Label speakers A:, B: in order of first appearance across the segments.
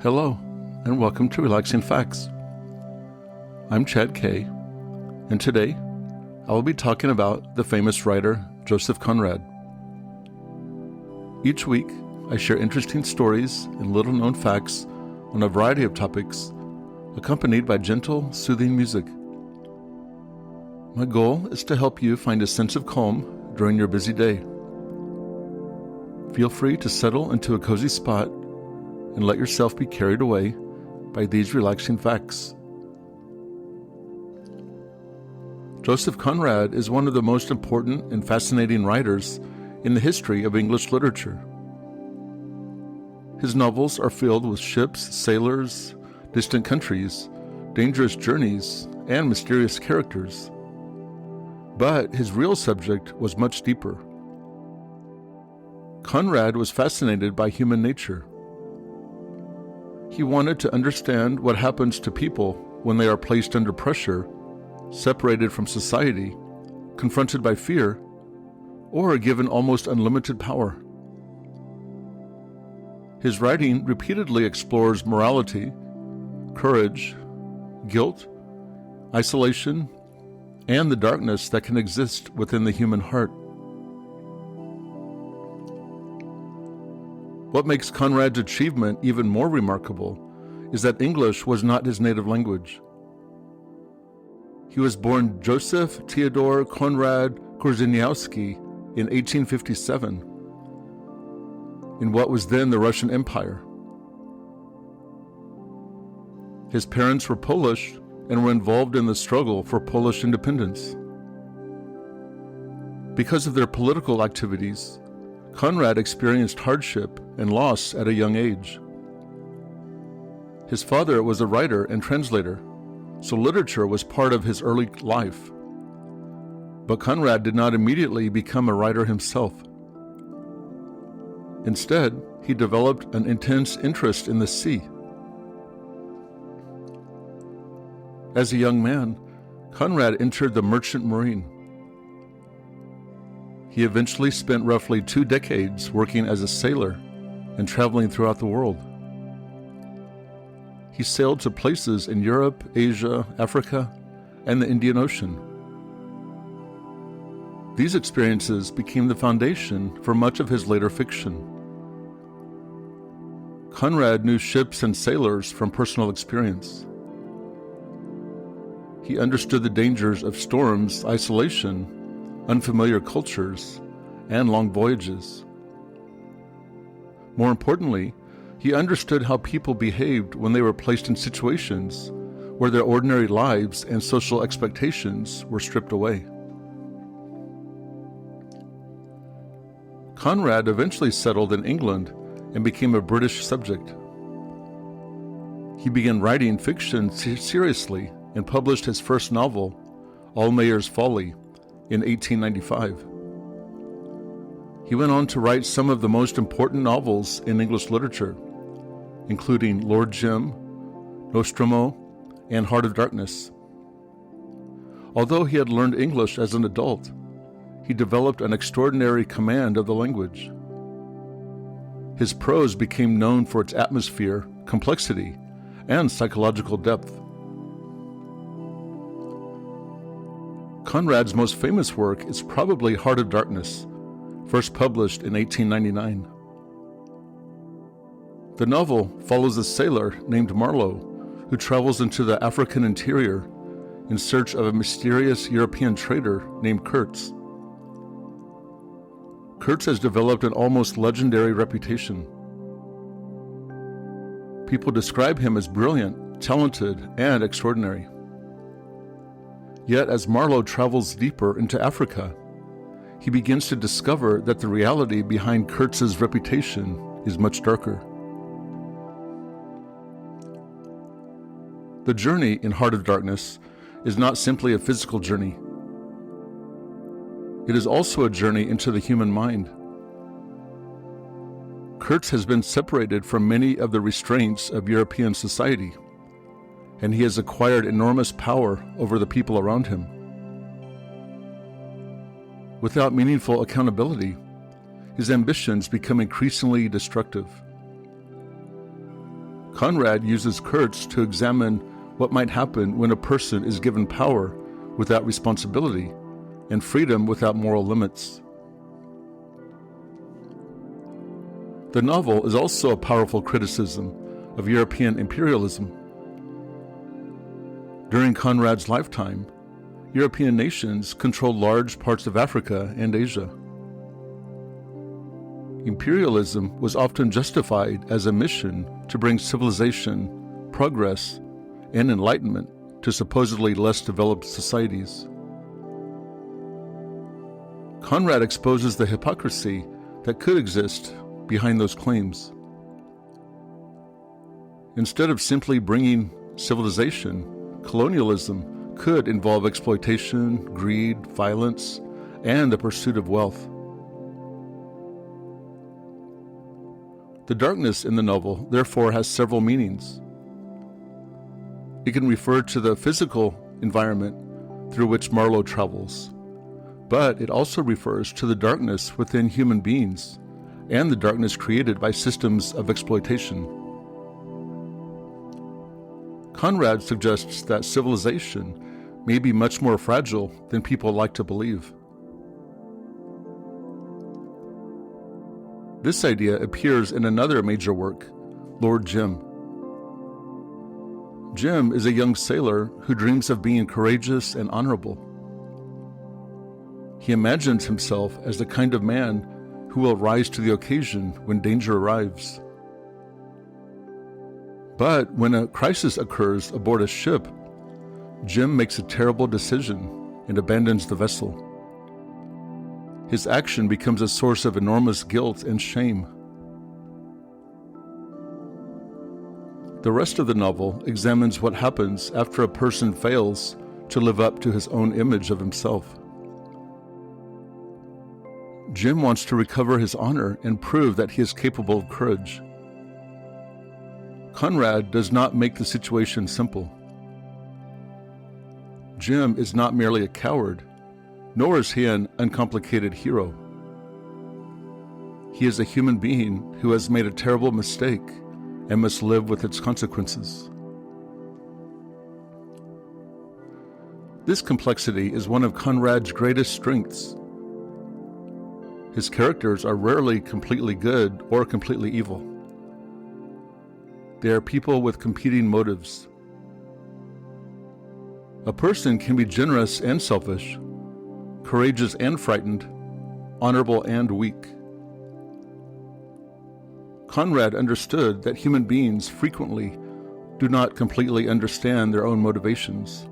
A: Hello, and welcome to Relaxing Facts. I'm Chad Kay, and today I will be talking about the famous writer Joseph Conrad. Each week, I share interesting stories and little-known facts on a variety of topics, accompanied by gentle, soothing music. My goal is to help you find a sense of calm during your busy day. Feel free to settle into a cozy spot and let yourself be carried away by these relaxing facts. Joseph Conrad is one of the most important and fascinating writers in the history of English literature. His novels are filled with ships, sailors, distant countries, dangerous journeys, and mysterious characters. But his real subject was much deeper. Conrad was fascinated by human nature. He wanted to understand what happens to people when they are placed under pressure, separated from society, confronted by fear, or given almost unlimited power. His writing repeatedly explores morality, courage, guilt, isolation, and the darkness that can exist within the human heart. What makes Conrad's achievement even more remarkable is that English was not his native language. He was born Joseph Theodor Conrad Korzeniowski in 1857 in what was then the Russian Empire. His parents were Polish and were involved in the struggle for Polish independence. Because of their political activities, Conrad experienced hardship and loss at a young age. His father was a writer and translator, so literature was part of his early life. But Conrad did not immediately become a writer himself. Instead, he developed an intense interest in the sea. As a young man, Conrad entered the merchant marine. He eventually spent roughly 2 decades working as a sailor and traveling throughout the world. He sailed to places in Europe, Asia, Africa, and the Indian Ocean. These experiences became the foundation for much of his later fiction. Conrad knew ships and sailors from personal experience. He understood the dangers of storms, isolation, unfamiliar cultures, and long voyages. More importantly, he understood how people behaved when they were placed in situations where their ordinary lives and social expectations were stripped away. Conrad eventually settled in England and became a British subject. He began writing fiction seriously and published his first novel, Almayer's Folly, in 1895. He went on to write some of the most important novels in English literature, including Lord Jim, Nostromo, and Heart of Darkness. Although he had learned English as an adult, he developed an extraordinary command of the language. His prose became known for its atmosphere, complexity, and psychological depth. Conrad's most famous work is probably Heart of Darkness, first published in 1899. The novel follows a sailor named Marlowe who travels into the African interior in search of a mysterious European trader named Kurtz. Kurtz has developed an almost legendary reputation. People describe him as brilliant, talented, and extraordinary. Yet as Marlowe travels deeper into Africa, he begins to discover that the reality behind Kurtz's reputation is much darker. The journey in Heart of Darkness is not simply a physical journey. It is also a journey into the human mind. Kurtz has been separated from many of the restraints of European society, and he has acquired enormous power over the people around him. Without meaningful accountability, his ambitions become increasingly destructive. Conrad uses Kurtz to examine what might happen when a person is given power without responsibility and freedom without moral limits. The novel is also a powerful criticism of European imperialism. During Conrad's lifetime, European nations controlled large parts of Africa and Asia. Imperialism was often justified as a mission to bring civilization, progress, and enlightenment to supposedly less developed societies. Conrad exposes the hypocrisy that could exist behind those claims. Instead of simply bringing civilization, colonialism could involve exploitation, greed, violence, and the pursuit of wealth. The darkness in the novel, therefore, has several meanings. It can refer to the physical environment through which Marlowe travels, but it also refers to the darkness within human beings and the darkness created by systems of exploitation. Conrad suggests that civilization may be much more fragile than people like to believe. This idea appears in another major work, Lord Jim. Jim is a young sailor who dreams of being courageous and honorable. He imagines himself as the kind of man who will rise to the occasion when danger arrives. But when a crisis occurs aboard a ship, Jim makes a terrible decision and abandons the vessel. His action becomes a source of enormous guilt and shame. The rest of the novel examines what happens after a person fails to live up to his own image of himself. Jim wants to recover his honor and prove that he is capable of courage. Conrad does not make the situation simple. Jim is not merely a coward, nor is he an uncomplicated hero. He is a human being who has made a terrible mistake and must live with its consequences. This complexity is one of Conrad's greatest strengths. His characters are rarely completely good or completely evil. They are people with competing motives. A person can be generous and selfish, courageous and frightened, honorable and weak. Conrad understood that human beings frequently do not completely understand their own motivations.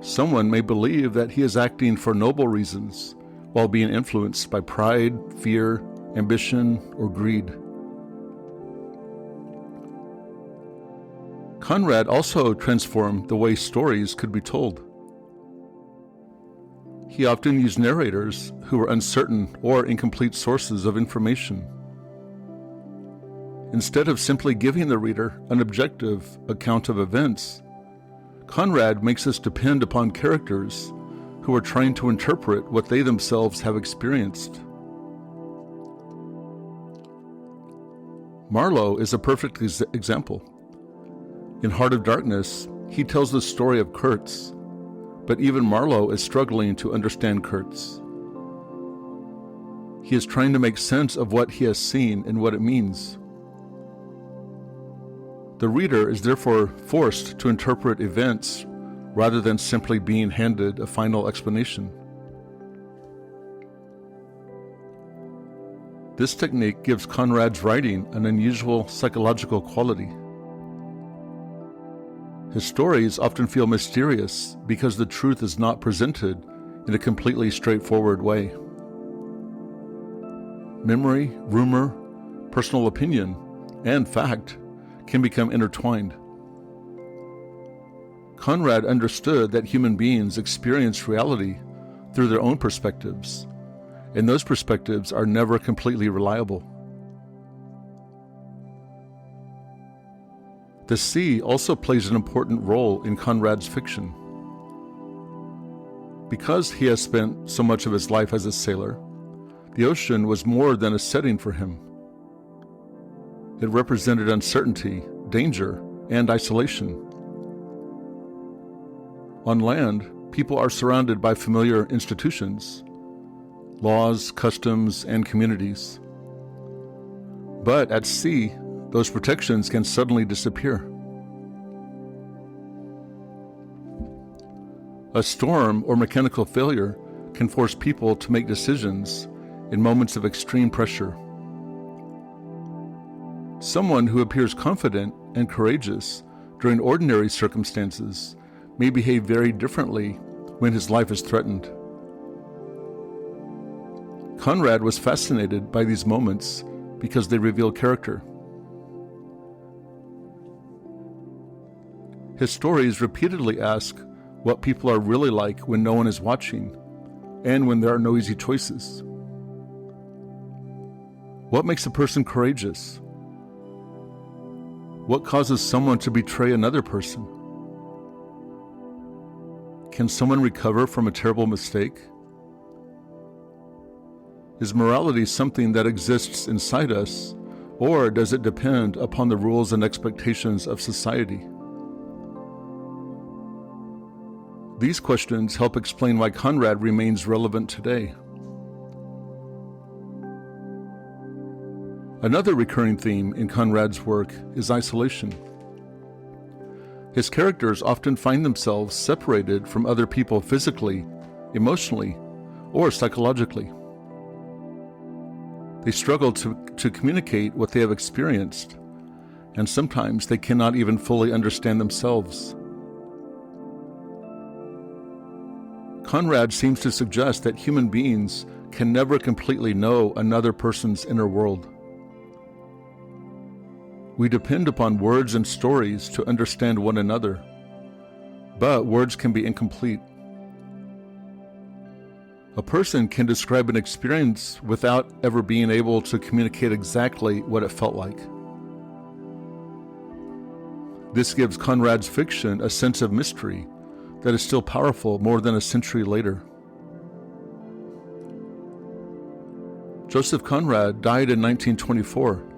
A: Someone may believe that he is acting for noble reasons while being influenced by pride, fear, ambition, or greed. Conrad also transformed the way stories could be told. He often used narrators who were uncertain or incomplete sources of information. Instead of simply giving the reader an objective account of events, Conrad makes us depend upon characters who are trying to interpret what they themselves have experienced. Marlowe is a perfect example. In Heart of Darkness, he tells the story of Kurtz, but even Marlowe is struggling to understand Kurtz. He is trying to make sense of what he has seen and what it means. The reader is therefore forced to interpret events rather than simply being handed a final explanation. This technique gives Conrad's writing an unusual psychological quality. His stories often feel mysterious because the truth is not presented in a completely straightforward way. Memory, rumor, personal opinion, and fact can become intertwined. Conrad understood that human beings experience reality through their own perspectives, and those perspectives are never completely reliable. The sea also plays an important role in Conrad's fiction. Because he has spent so much of his life as a sailor, the ocean was more than a setting for him. It represented uncertainty, danger, and isolation. On land, people are surrounded by familiar institutions, laws, customs, and communities. But at sea, those protections can suddenly disappear. A storm or mechanical failure can force people to make decisions in moments of extreme pressure. Someone who appears confident and courageous during ordinary circumstances may behave very differently when his life is threatened. Conrad was fascinated by these moments because they reveal character. His stories repeatedly ask what people are really like when no one is watching and when there are no easy choices. What makes a person courageous? What causes someone to betray another person? Can someone recover from a terrible mistake? Is morality something that exists inside us, or does it depend upon the rules and expectations of society? These questions help explain why Conrad remains relevant today. Another recurring theme in Conrad's work is isolation. His characters often find themselves separated from other people physically, emotionally, or psychologically. They struggle to communicate what they have experienced, and sometimes they cannot even fully understand themselves. Conrad seems to suggest that human beings can never completely know another person's inner world. We depend upon words and stories to understand one another, but words can be incomplete. A person can describe an experience without ever being able to communicate exactly what it felt like. This gives Conrad's fiction a sense of mystery that is still powerful more than a century later. Joseph Conrad died in 1924,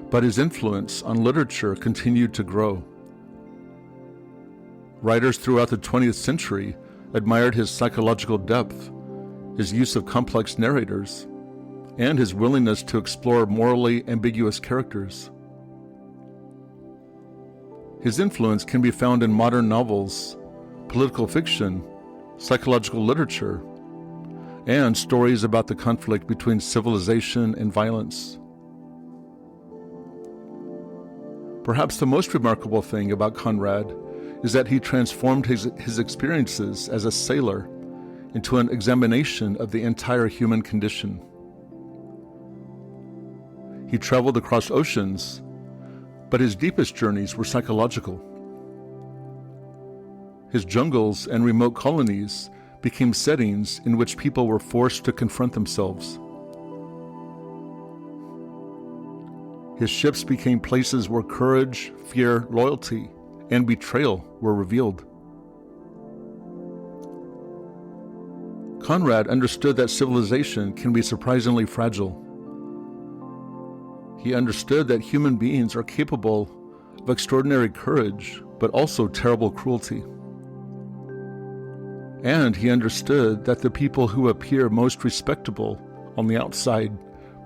A: but his influence on literature continued to grow. Writers throughout the 20th century admired his psychological depth, his use of complex narrators, and his willingness to explore morally ambiguous characters. His influence can be found in modern novels, political fiction, psychological literature, and stories about the conflict between civilization and violence. Perhaps the most remarkable thing about Conrad is that he transformed his experiences as a sailor into an examination of the entire human condition. He traveled across oceans, but his deepest journeys were psychological. His jungles and remote colonies became settings in which people were forced to confront themselves. His ships became places where courage, fear, loyalty, and betrayal were revealed. Conrad understood that civilization can be surprisingly fragile. He understood that human beings are capable of extraordinary courage, but also terrible cruelty. And he understood that the people who appear most respectable on the outside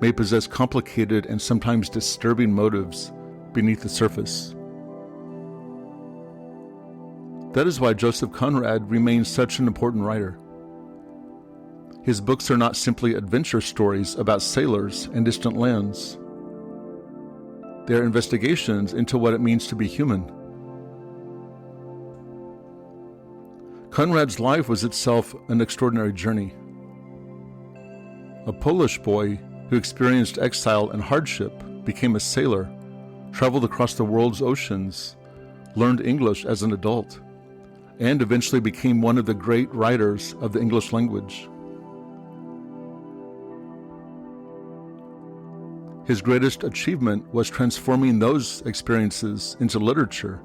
A: may possess complicated and sometimes disturbing motives beneath the surface. That is why Joseph Conrad remains such an important writer. His books are not simply adventure stories about sailors and distant lands. They are investigations into what it means to be human. Conrad's life was itself an extraordinary journey. A Polish boy who experienced exile and hardship, became a sailor, traveled across the world's oceans, learned English as an adult, and eventually became one of the great writers of the English language. His greatest achievement was transforming those experiences into literature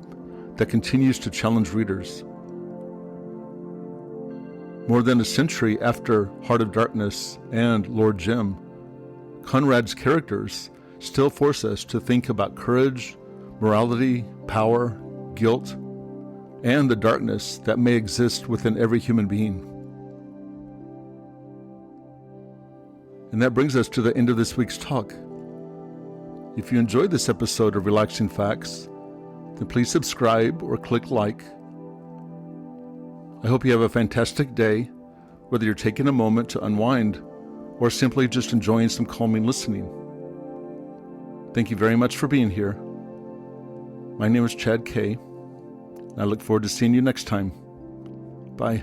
A: that continues to challenge readers. More than a century after Heart of Darkness and Lord Jim, Conrad's characters still force us to think about courage, morality, power, guilt, and the darkness that may exist within every human being. And that brings us to the end of this week's talk. If you enjoyed this episode of Relaxing Facts, then please subscribe or click like. I hope you have a fantastic day, whether you're taking a moment to unwind or simply just enjoying some calming listening. Thank you very much for being here. My name is Chad K. I look forward to seeing you next time. Bye.